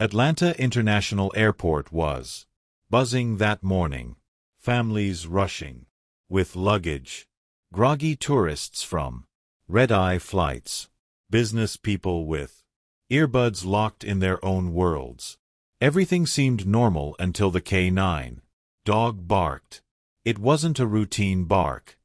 Atlanta International Airport was buzzing that morning. Families rushing with luggage, groggy tourists from red-eye flights, business people with earbuds locked in their own worlds. Everything seemed normal until the K9 dog barked. It wasn't a routine bark.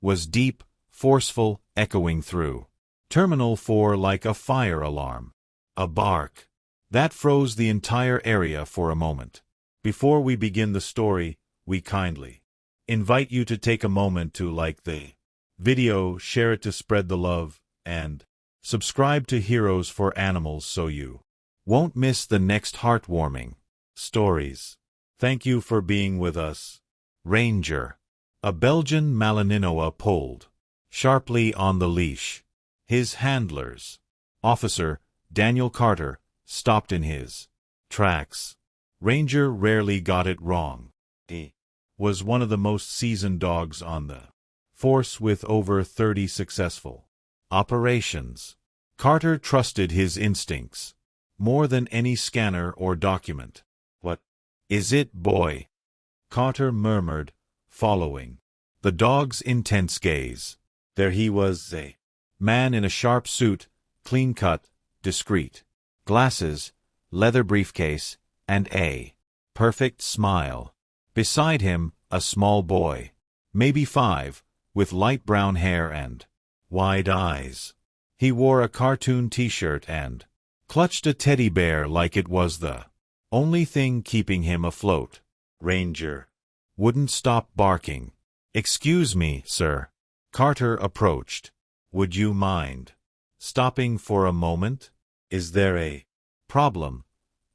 It was deep, forceful, echoing through Terminal 4 like a fire alarm. A bark that froze the entire area for a moment. Before we begin the story, we kindly invite you to take a moment to like the video, share it to spread the love, and subscribe to Heroes for Animals so you won't miss the next heartwarming stories. Thank you for being with us. Ranger. A Belgian Malinois pulled sharply on the leash. His handlers, Officer Daniel Carter, stopped in his tracks. Ranger rarely got it wrong. He was one of the most seasoned dogs on the force with over 30 successful operations. Carter trusted his instincts more than any scanner or document. "What is it, boy?" Carter murmured, following the dog's intense gaze. There he was, a man in a sharp suit, clean-cut, discreet, glasses, leather briefcase, and a perfect smile. Beside him, a small boy, maybe 5, with light brown hair and wide eyes. He wore a cartoon t-shirt and clutched a teddy bear like it was the only thing keeping him afloat. Ranger wouldn't stop barking. "Excuse me, sir." Carter approached. "Would you mind stopping for a moment? Is there a problem,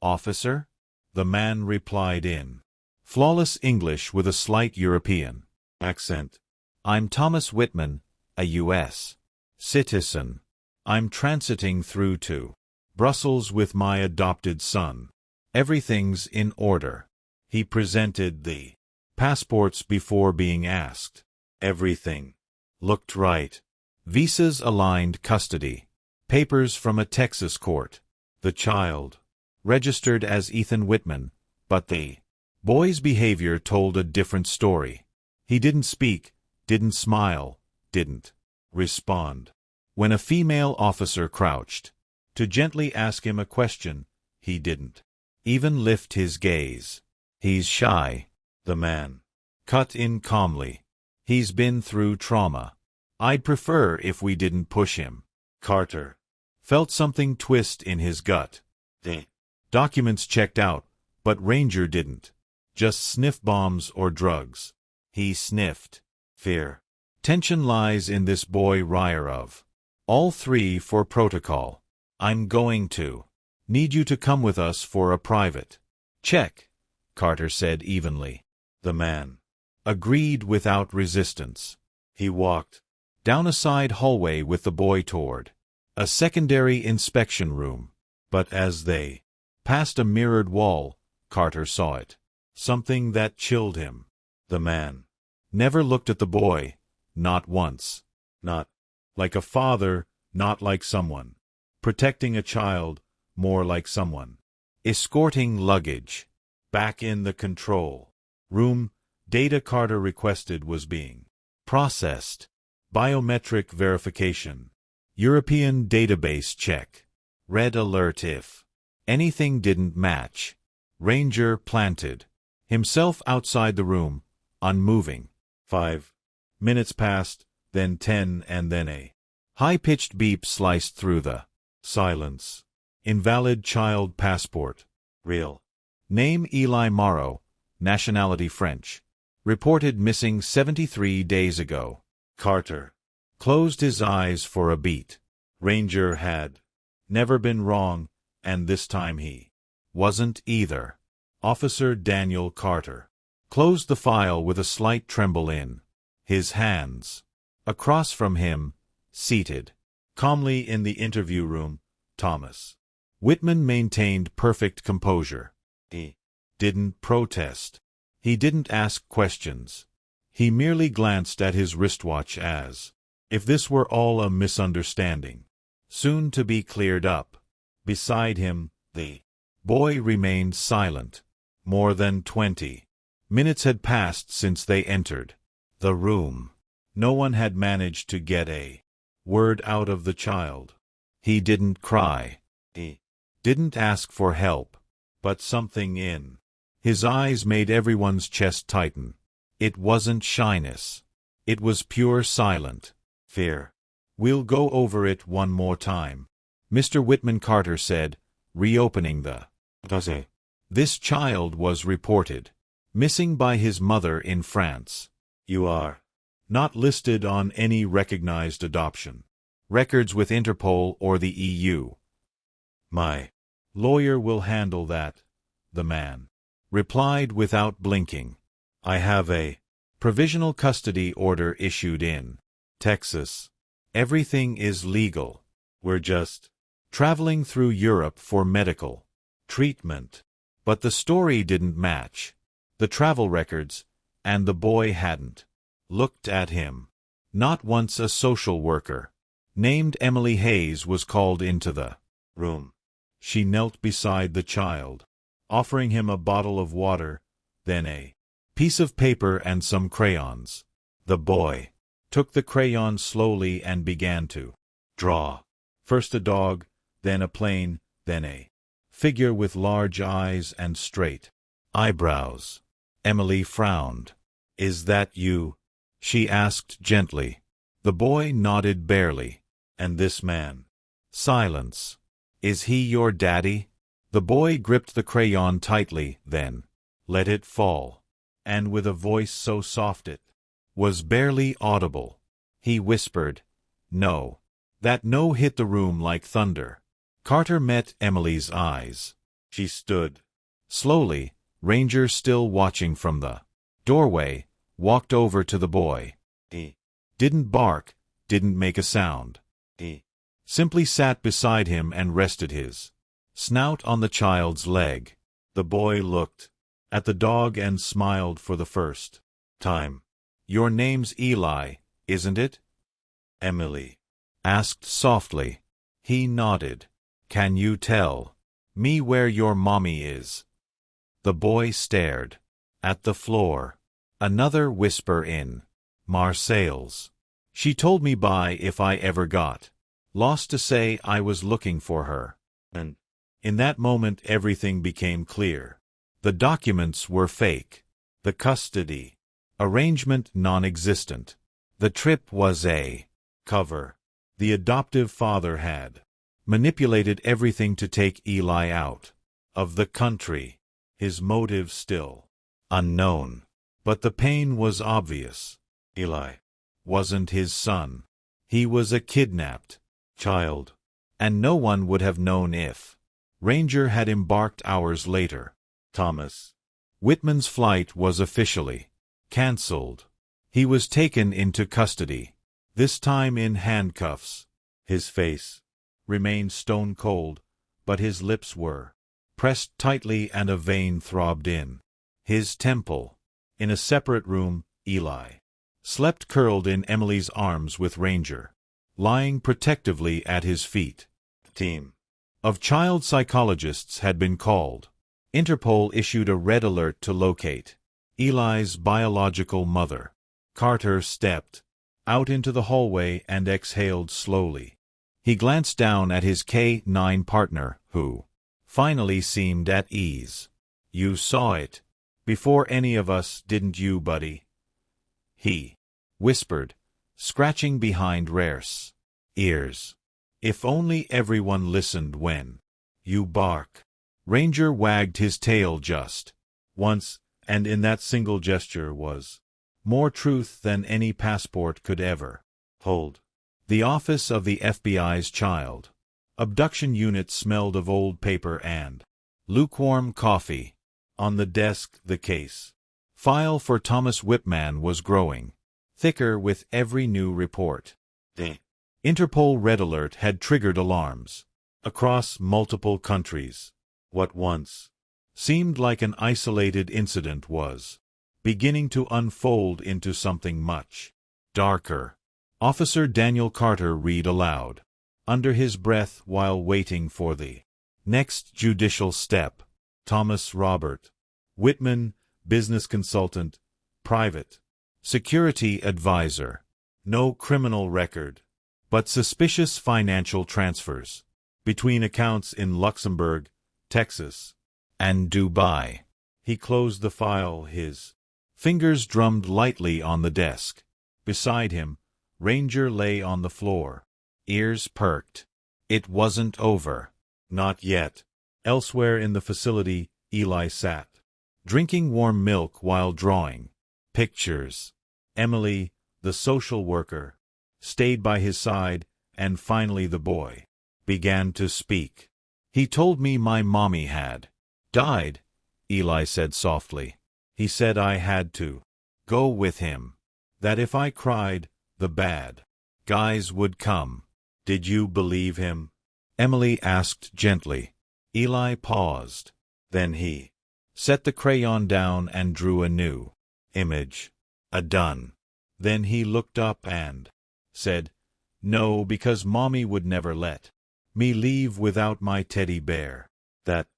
officer?" The man replied in flawless English with a slight European accent. "I'm Thomas Whitman, a U.S. citizen. I'm transiting through to Brussels with my adopted son. Everything's in order." He presented the passports before being asked. Everything looked right. Visas aligned, custody papers from a Texas court. The child registered as Ethan Whitman, but the boy's behavior told a different story. He didn't speak, didn't smile, didn't respond. When a female officer crouched to gently ask him a question, he didn't even lift his gaze. "He's shy," the man cut in calmly. "He's been through trauma. I'd prefer if we didn't push him." Carter felt something twist in his gut. The documents checked out, but Ranger didn't just sniff bombs or drugs. He sniffed fear. "Tension lies in this boy Ryer of all 3 for protocol. I'm going to need you to come with us for a private check," Carter said evenly. The man agreed without resistance. He walked down a side hallway with the boy toward a secondary inspection room. But as they passed a mirrored wall, Carter saw it. Something that chilled him. The man never looked at the boy, not once. Not like a father, not like someone protecting a child, more like someone escorting luggage. Back in the control room, data Carter requested was being processed. Biometric verification. European database check. Red alert if anything didn't match. Ranger planted himself outside the room, unmoving. 5 minutes passed, then 10, and then a high-pitched beep sliced through the silence. Invalid child passport. Real name Eli Morrow, nationality French. Reported missing 73 days ago. Carter closed his eyes for a beat. Ranger had never been wrong, and this time he wasn't either. Officer Daniel Carter closed the file with a slight tremble in his hands. Across from him, seated calmly in the interview room, Thomas Whitman maintained perfect composure. He didn't protest. He didn't ask questions. He merely glanced at his wristwatch as if this were all a misunderstanding, soon to be cleared up. Beside him, the Boy remained silent. More than 20 minutes had passed since they entered the room. No one had managed to get a word out of the child. He didn't cry. He didn't ask for help. But something in his eyes made everyone's chest tighten. It wasn't shyness. It was pure silent fear. "We'll go over it one more time," Mr. Whitman Carter said, reopening the dossier. This child was reported missing by his mother in France. You are not listed on any recognized adoption records with Interpol or the EU. My lawyer will handle that, the man replied without blinking. I have a provisional custody order issued in Texas. Everything is legal. We're just traveling through Europe for medical treatment. But the story didn't match the travel records, and the boy hadn't looked at him. Not once. A social worker named Emily Hayes was called into the room. She knelt beside the child, offering him a bottle of water, then a piece of paper and some crayons. The boy took the crayons slowly and began to draw. First a dog, then a plane, then a figure with large eyes and straight eyebrows. Emily frowned. "Is that you?" she asked gently. The boy nodded barely. "And this man?" Silence. "Is he your daddy?" The boy gripped the crayon tightly, then let it fall. And with a voice so soft it was barely audible, he whispered, "No." That no hit the room like thunder. Carter met Emily's eyes. She stood slowly. Ranger, still watching from the doorway, walked over to the boy. He didn't bark, didn't make a sound. He simply sat beside him and rested his snout on the child's leg. The boy looked at the dog and smiled for the first time. "Your name's Eli, isn't it?" Emily asked softly. He nodded. "Can you tell me where your mommy is?" The boy stared at the floor. Another whisper in Marseille's. "She told me by if I ever got lost to say I was looking for her." And in that moment everything became clear. The documents were fake. The custody arrangement non-existent. The trip was a cover. The adoptive father had manipulated everything to take Eli out of the country. His motive still unknown. But the pain was obvious. Eli wasn't his son. He was a kidnapped child. And no one would have known if Ranger had embarked hours later. Thomas Whitman's flight was officially cancelled. He was taken into custody, this time in handcuffs. His face remained stone cold, but his lips were pressed tightly and a vein throbbed in his temple. In a separate room, Eli slept curled in Emily's arms with Ranger lying protectively at his feet. A team of child psychologists had been called. Interpol issued a red alert to locate Eli's biological mother. Carter stepped out into the hallway and exhaled slowly. He glanced down at his K-9 partner, who finally seemed at ease. "You saw it before any of us, didn't you, buddy?" he whispered, scratching behind Rare's ears. "If only everyone listened when you bark." Ranger wagged his tail just once, and in that single gesture was more truth than any passport could ever hold. The office of the FBI's Child Abduction Unit smelled of old paper and lukewarm coffee. On the desk, the case file for Thomas Whitman was growing thicker with every new report. The Interpol Red Alert had triggered alarms across multiple countries. What once seemed like an isolated incident was beginning to unfold into something much darker. Officer Daniel Carter read aloud, under his breath while waiting for the next judicial step. Thomas Robert. Whitman, business consultant, private. Security advisor. No criminal record, but suspicious financial transfers between accounts in Luxembourg, Texas, and Dubai. He closed the file, his fingers drummed lightly on the desk. Beside him, Ranger lay on the floor, ears perked. It wasn't over. Not yet. Elsewhere in the facility, Eli sat, drinking warm milk while drawing pictures. Emily, the social worker, stayed by his side, and finally the boy began to speak. He told me my mommy had died, Eli said softly. He said I had to go with him, that if I cried, the bad guys would come. Did you believe him? Emily asked gently. Eli paused. Then he set the crayon down and drew a new image. A dun. Then he looked up and said, "No, because Mommy would never let me leave without my teddy bear." That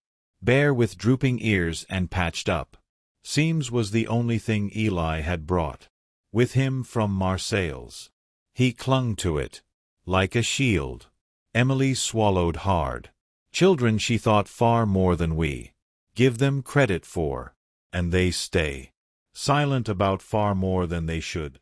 bear with drooping ears and patched up seams was the only thing Eli had brought with him from Marseilles. He clung to it like a shield. Emily swallowed hard. Children, she thought, far more than we give them credit for, and they stay silent about far more than they should.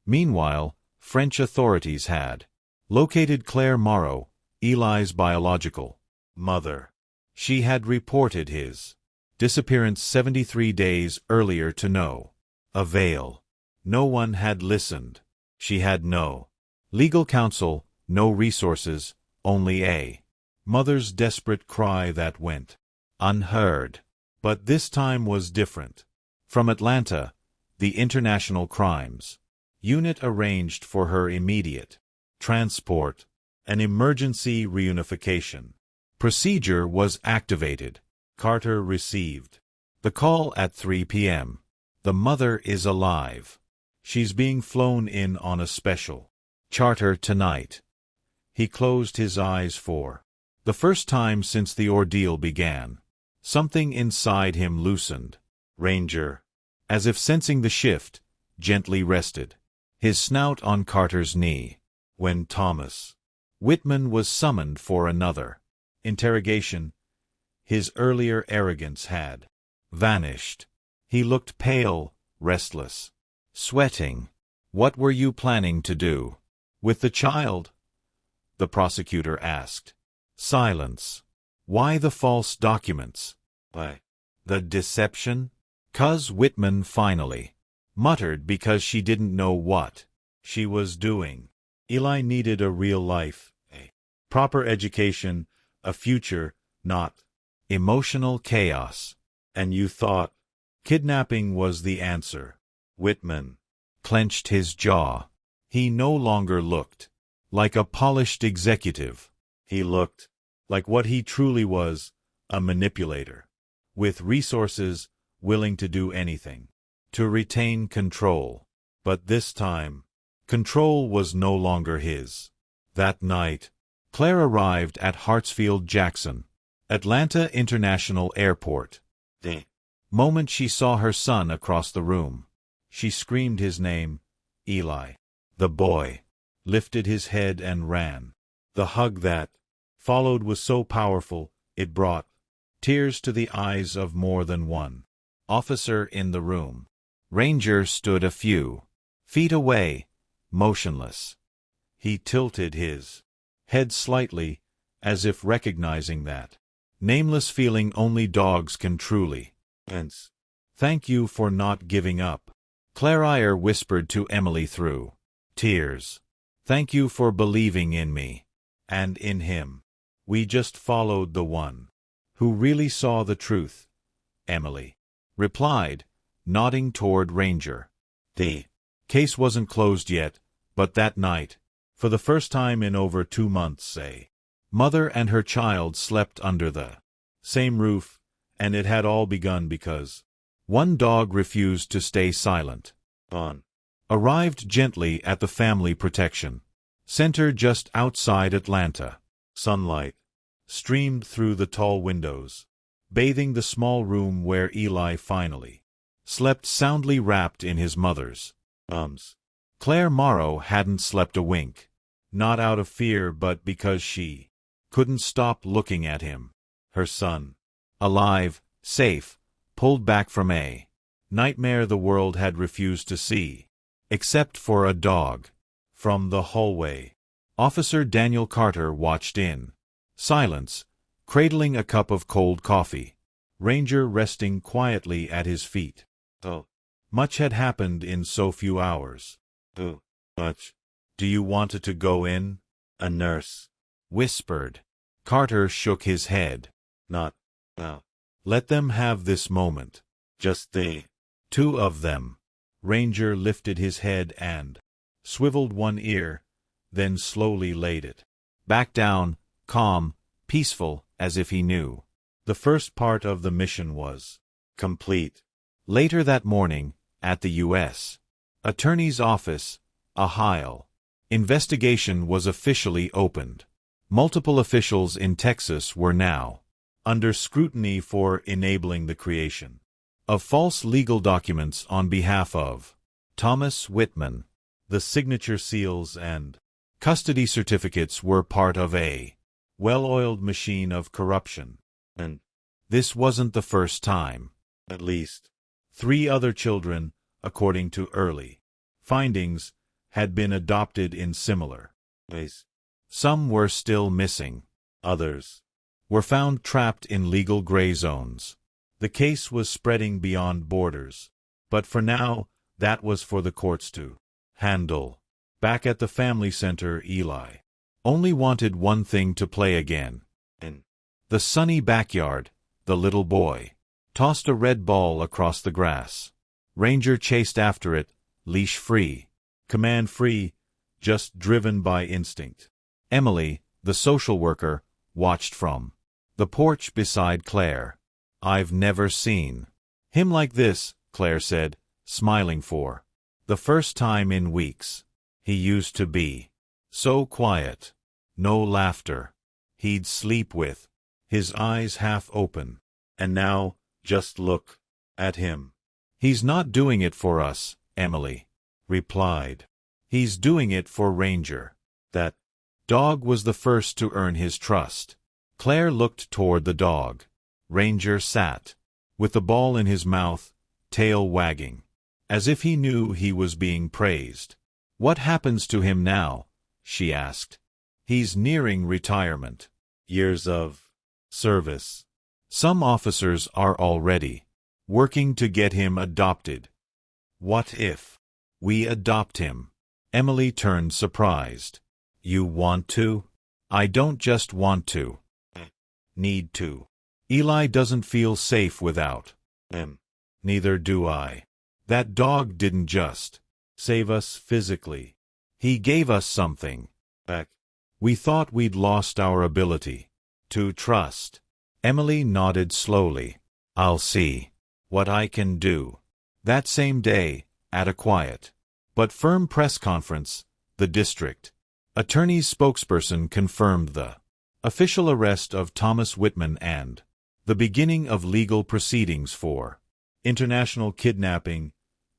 Meanwhile, French authorities had located Claire Morrow, Eli's biological mother. She had reported his disappearance 73 days earlier to no avail. No one had listened. She had no legal counsel, no resources, only a mother's desperate cry that went unheard. But this time was different. From Atlanta, the International Crimes Unit arranged for her immediate transport. An emergency reunification procedure was activated. Carter received the call at 3 p.m. The mother is alive. She's being flown in on a special charter tonight. He closed his eyes for the first time since the ordeal began. Something inside him loosened. Ranger, as if sensing the shift, gently rested his snout on Carter's knee. When Thomas Whitman was summoned for another interrogation, his earlier arrogance had vanished. He looked pale, restless, sweating. "What were you planning to do with the child?" the prosecutor asked. Silence. Why the false documents? Why the deception? "'Cause Whitman finally muttered because she didn't know what she was doing. Eli needed a real life, a proper education, a future, not emotional chaos. And you thought kidnapping was the answer." Whitman clenched his jaw. He no longer looked like a polished executive. He looked like what he truly was, a manipulator, with resources, willing to do anything to retain control. But this time, control was no longer his. That night, Claire arrived at Hartsfield-Jackson, Atlanta International Airport. The moment she saw her son across the room, she screamed his name, Eli. The boy lifted his head and ran. The hug that followed was so powerful, it brought tears to the eyes of more than one officer in the room. Ranger stood a few feet away, motionless. He tilted his head slightly, as if recognizing that nameless feeling only dogs can truly sense. "Thank you for not giving up," Claire whispered to Emily through tears. "Thank you for believing in me, and in him. We just followed the one who really saw the truth," Emily replied, nodding toward Ranger. The case wasn't closed yet, but that night, for the first time in over 2 months, a mother and her child slept under the same roof, and it had all begun because one dog refused to stay silent. Arrived gently at the Family Protection Center just outside Atlanta. Sunlight streamed through the tall windows. bathing the small room where Eli finally slept soundly wrapped in his mother's arms. Claire Morrow hadn't slept a wink, not out of fear but because she couldn't stop looking at him. Her son, alive, safe, pulled back from a nightmare the world had refused to see, except for a dog. From the hallway, Officer Daniel Carter watched in silence, cradling a cup of cold coffee, Ranger resting quietly at his feet. So much had happened in so few hours. Too much. Do you want it to go in? A nurse whispered. Carter shook his head. Not now. Let them have this moment. Just the two of them. Ranger lifted his head and swiveled one ear, then slowly laid it back down, calm, peaceful, as if he knew the first part of the mission was complete. Later that morning, at the U.S. Attorney's Office, Ohio, investigation was officially opened. Multiple officials in Texas were now under scrutiny for enabling the creation of false legal documents on behalf of Thomas Whitman. The signature seals and custody certificates were part of a well-oiled machine of corruption. And this wasn't the first time. At least 3 other children, according to early findings, had been adopted in similar ways. Some were still missing. Others were found trapped in legal gray zones. The case was spreading beyond borders. But for now, that was for the courts to handle. Back at the family center, Eli only wanted one thing to play again. In the sunny backyard, the little boy tossed a red ball across the grass. Ranger chased after it, leash free, command free, just driven by instinct. Emily, the social worker, watched from the porch beside Claire. I've never seen him like this, Claire said, smiling for the first time in weeks. He used to be so quiet. No laughter. He'd sleep with his eyes half open. And now, just look at him. He's not doing it for us, Emily replied. He's doing it for Ranger. That dog was the first to earn his trust. Claire looked toward the dog. Ranger sat, with the ball in his mouth, tail wagging, as if he knew he was being praised. What happens to him now? She asked. He's nearing retirement. Years of service. Some officers are already working to get him adopted. What if we adopt him? Emily turned surprised. You want to? I don't just want to. Need to. Eli doesn't feel safe without him. Neither do I. That dog didn't just save us physically. He gave us something back. We thought we'd lost our ability to trust. Emily nodded slowly. I'll see what I can do. That same day, at a quiet but firm press conference, the district attorney's spokesperson confirmed the official arrest of Thomas Whitman and the beginning of legal proceedings for international kidnapping,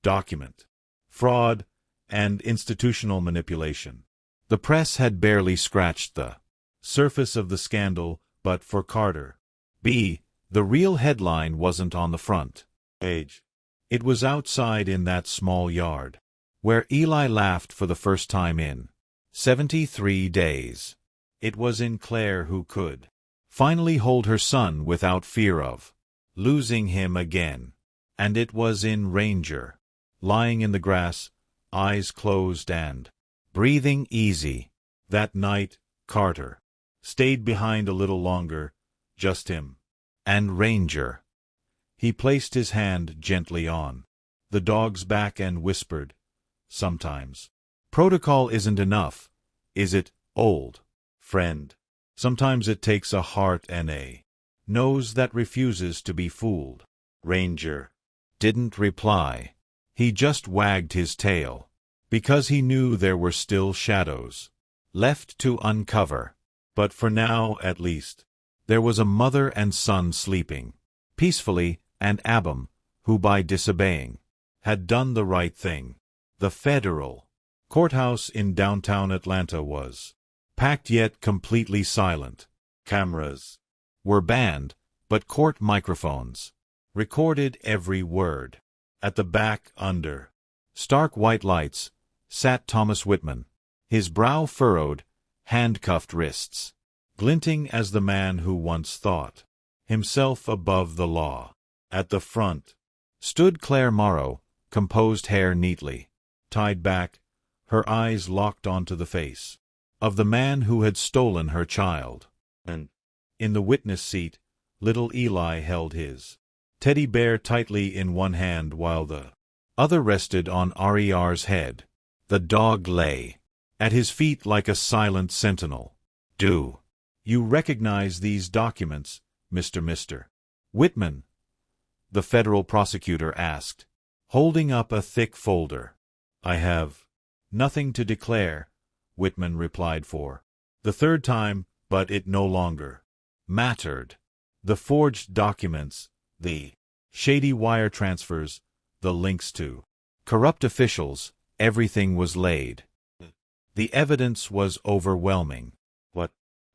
document fraud, and institutional manipulation. The press had barely scratched the surface of the scandal, but for Carter B., the real headline wasn't on the front page. It was outside in that small yard, where Eli laughed for the first time in 73 days. It was in Claire who could finally hold her son without fear of losing him again. And it was in Ranger, lying in the grass, eyes closed and breathing easy. That night, Carter stayed behind a little longer, just him and Ranger. He placed his hand gently on the dog's back and whispered, sometimes protocol isn't enough, is it, old friend? Sometimes it takes a heart and a nose that refuses to be fooled. Ranger didn't reply. He just wagged his tail, because he knew there were still shadows left to uncover. But for now, at least, there was a mother and son sleeping peacefully, and Abam, who by disobeying, had done the right thing. The federal courthouse in downtown Atlanta was packed yet completely silent. Cameras were banned, but court microphones recorded every word. At the back, under stark white lights, sat Thomas Whitman, his brow furrowed, handcuffed wrists glinting as the man who once thought himself above the law. At the front stood Claire Morrow, composed hair neatly tied back, her eyes locked onto the face of the man who had stolen her child. And in the witness seat, little Eli held his teddy bear tightly in one hand while the other rested on RER's head. The dog lay at his feet like a silent sentinel. "Do you recognize these documents, Mr. Whitman?" the federal prosecutor asked, holding up a thick folder. "I have nothing to declare," Whitman replied for the third time, but it no longer mattered. The forged documents, the shady wire transfers, the links to corrupt officials, everything was laid. The evidence was overwhelming. What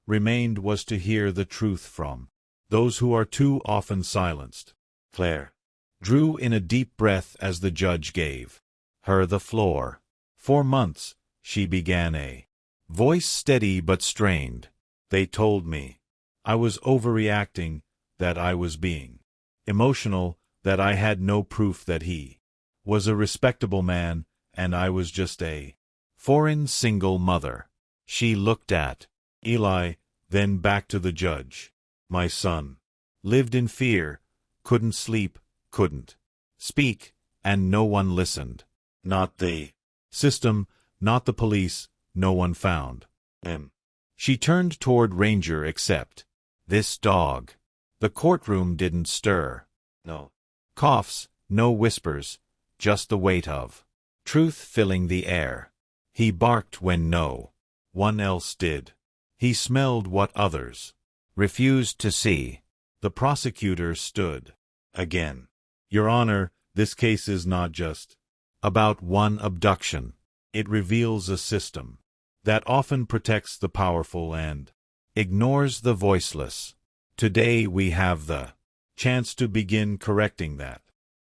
remained was to hear the truth from those who are too often silenced. Claire drew in a deep breath as the judge gave her the floor. "For months," she began, a voice steady but strained, "they told me I was overreacting, that I was being emotional, that I had no proof that he was a respectable man, and I was just a foreign single mother." She looked at Eli, then back to the judge. "My son lived in fear, couldn't sleep, couldn't speak, and no one listened. Not the system, not the police, no one found him." She turned toward Ranger. "Except this dog." The courtroom didn't stir. No coughs, no whispers, just the weight of truth filling the air. He barked when no one else did. He smelled what others refused to see. The prosecutor stood again. "Your Honor, this case is not just about one abduction. It reveals a system that often protects the powerful and ignores the voiceless. Today we have the chance to begin correcting that."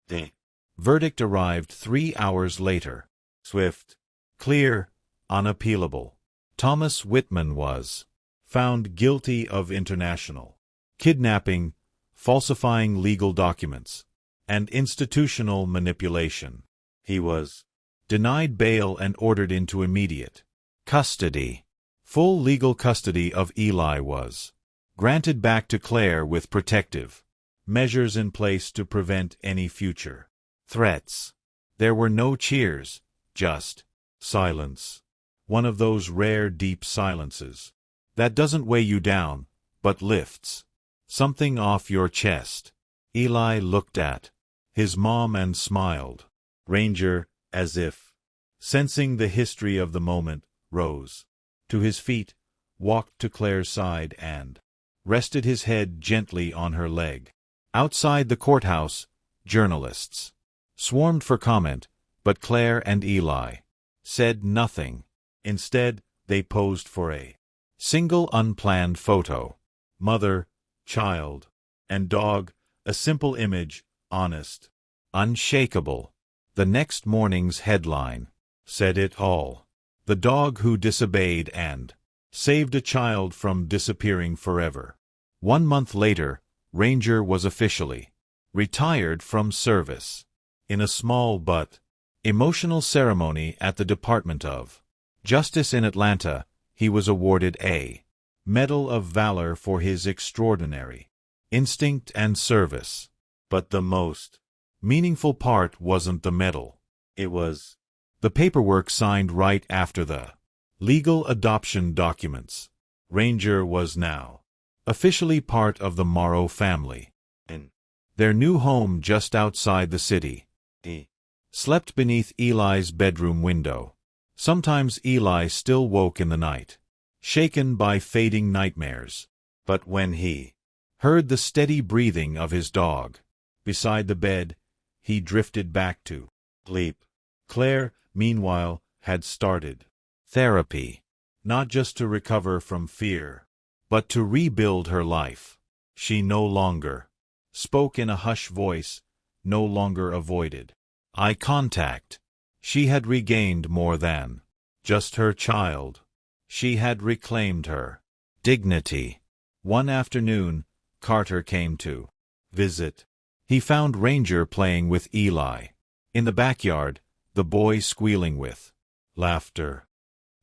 The verdict arrived 3 hours later. Swift, clear, unappealable. Thomas Whitman was found guilty of international kidnapping, falsifying legal documents, and institutional manipulation. He was denied bail and ordered into immediate custody. Full legal custody of Eli was granted back to Claire with protective measures in place to prevent any future threats. There were no cheers, just silence. One of those rare deep silences that doesn't weigh you down, but lifts something off your chest. Eli looked at his mom and smiled. Ranger, as if sensing the history of the moment, rose to his feet, walked to Claire's side and rested his head gently on her leg. Outside the courthouse, journalists swarmed for comment, but Claire and Eli said nothing. Instead, they posed for a single unplanned photo. Mother, child, and dog, a simple image, honest, unshakable. The next morning's headline said it all. The dog who disobeyed and saved a child from disappearing forever. 1 month later, Ranger was officially retired from service. In a small but emotional ceremony at the Department of Justice in Atlanta, he was awarded a Medal of Valor for his extraordinary instinct and service. But the most meaningful part wasn't the medal. It was the paperwork signed right after the legal adoption documents. Ranger was now officially part of the Morrow family. In their new home just outside the city, he slept beneath Eli's bedroom window. Sometimes Eli still woke in the night, shaken by fading nightmares. But when he heard the steady breathing of his dog. Beside the bed, he drifted back to sleep. Claire, meanwhile, had started therapy, not just to recover from fear, but to rebuild her life. She no longer spoke in a hushed voice, no longer avoided eye contact. She had regained more than just her child. She had reclaimed her dignity. One afternoon, Carter came to visit. He found Ranger playing with Eli. In the backyard, the boy squealing with laughter.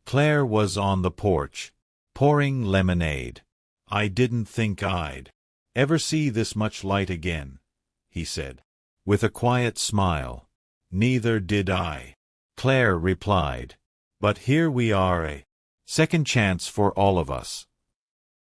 Claire was on the porch, pouring lemonade. "I didn't think I'd ever see this much light again," he said, with a quiet smile. "Neither did I," Claire replied. "But here we are, a second chance for all of us."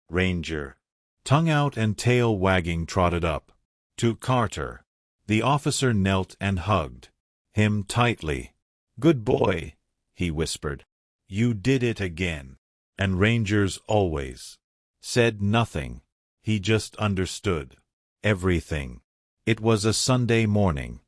Ranger, tongue out and tail wagging, trotted up to Carter. The officer knelt and hugged him tightly. "Good boy," he whispered. "You did it again." And Ranger's always said nothing. He just understood everything. It was a Sunday morning.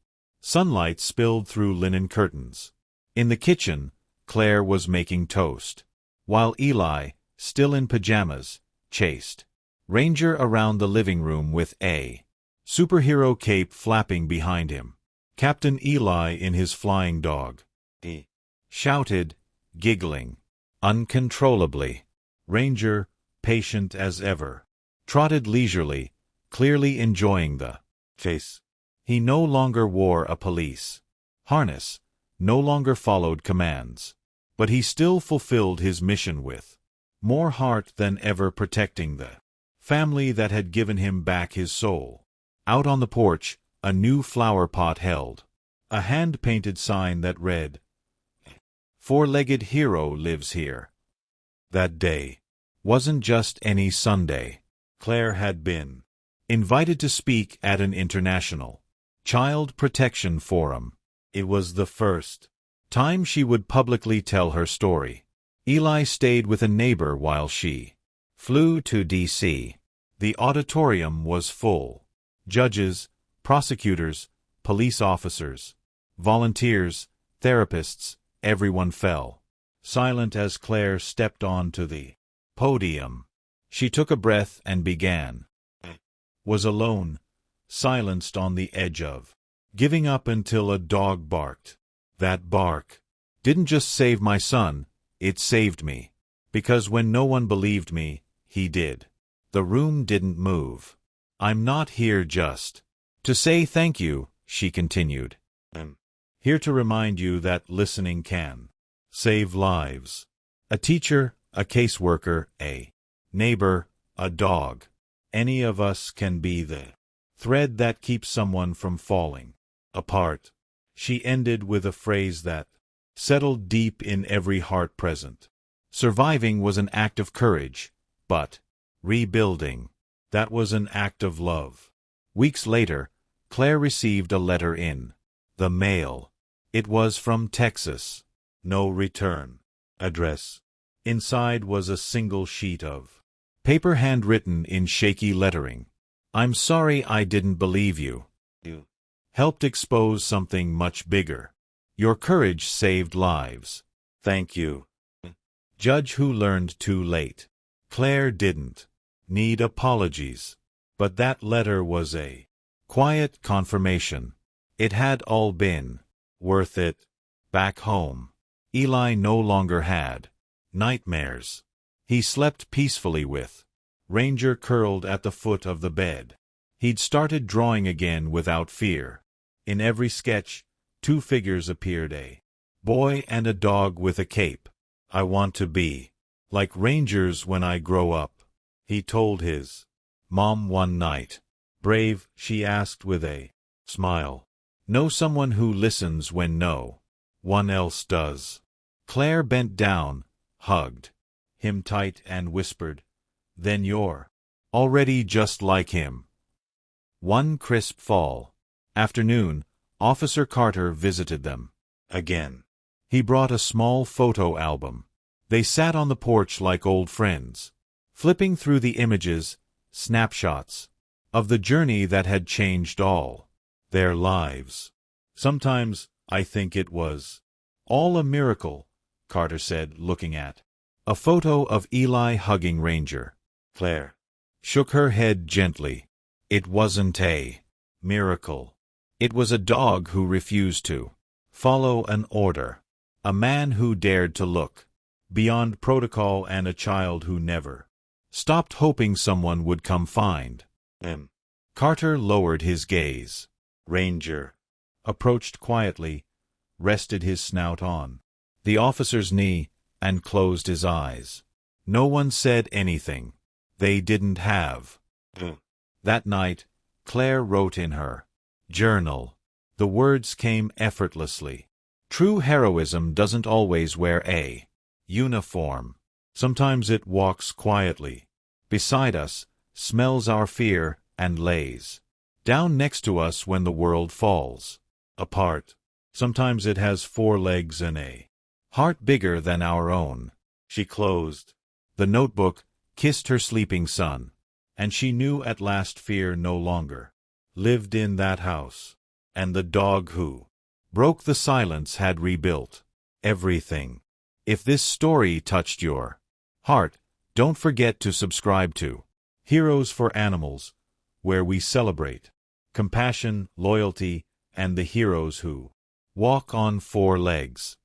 Sunlight spilled through linen curtains. In the kitchen, Claire was making toast, while Eli, still in pajamas, chased Ranger around the living room with a superhero cape flapping behind him. Captain Eli in his flying dog. He shouted, giggling uncontrollably. Ranger, patient as ever, trotted leisurely, clearly enjoying the chase. He no longer wore a police harness, no longer followed commands, but he still fulfilled his mission with more heart than ever, protecting the family that had given him back his soul. Out on the porch, a new flower pot held a hand-painted sign that read, "Four-legged hero lives here." That day wasn't just any Sunday. Claire had been invited to speak at an international child protection forum. It was the first time she would publicly tell her story. Eli stayed with a neighbor while she flew to D.C. The auditorium was full. Judges, prosecutors, police officers, volunteers, therapists, everyone fell silent as Claire stepped onto the podium. She took a breath and began. Was alone, silenced on the edge of giving up until a dog barked. That bark didn't just save my son, it saved me. Because when no one believed me, he did. The room didn't move. "I'm not here just to say thank you," she continued. "I'm here to remind you that listening can save lives. A teacher, a caseworker, a neighbor, a dog. Any of us can be the thread that keeps someone from falling apart." She ended with a phrase that settled deep in every heart present. Surviving was an act of courage, but rebuilding, that was an act of love. Weeks later, Claire received a letter in the mail. It was from Texas. No return address. Inside was a single sheet of paper handwritten in shaky lettering. "I'm sorry I didn't believe you. You helped expose something much bigger. Your courage saved lives. Thank you." Judge who learned too late. Claire didn't need apologies. But that letter was a quiet confirmation. It had all been worth it. Back home, Eli no longer had nightmares. He slept peacefully with Ranger curled at the foot of the bed. He'd started drawing again without fear. In every sketch, two figures appeared, a boy and a dog with a cape. "I want to be like Rangers when I grow up," he told his mom one night. "Brave?" she asked with a smile. "Know someone who listens when no one else does." Claire bent down, hugged him tight and whispered, "Then you're already just like him." One crisp fall afternoon, Officer Carter visited them again. He brought a small photo album. They sat on the porch like old friends, flipping through the images, snapshots, of the journey that had changed all their lives. Sometimes I think it was all a miracle, Carter said, looking at a photo of Eli hugging Ranger. Claire shook her head gently. It wasn't a miracle. It was a dog who refused to follow an order, a man who dared to look beyond protocol, and a child who never stopped hoping someone would come find him. Carter lowered his gaze. Ranger approached quietly, rested his snout on the officer's knee, and closed his eyes. No one said anything. They didn't have. That night, Claire wrote in her journal. The words came effortlessly. True heroism doesn't always wear a uniform. Sometimes it walks quietly beside us, smells our fear, and lays down next to us when the world falls apart. Sometimes it has 4 legs and a heart bigger than our own. She closed the notebook, kissed her sleeping son, and she knew at last fear no longer lived in that house. And the dog who broke the silence had rebuilt everything. If this story touched your heart, don't forget to subscribe to Heroes for Animals, where we celebrate compassion, loyalty, and the heroes who walk on 4 legs.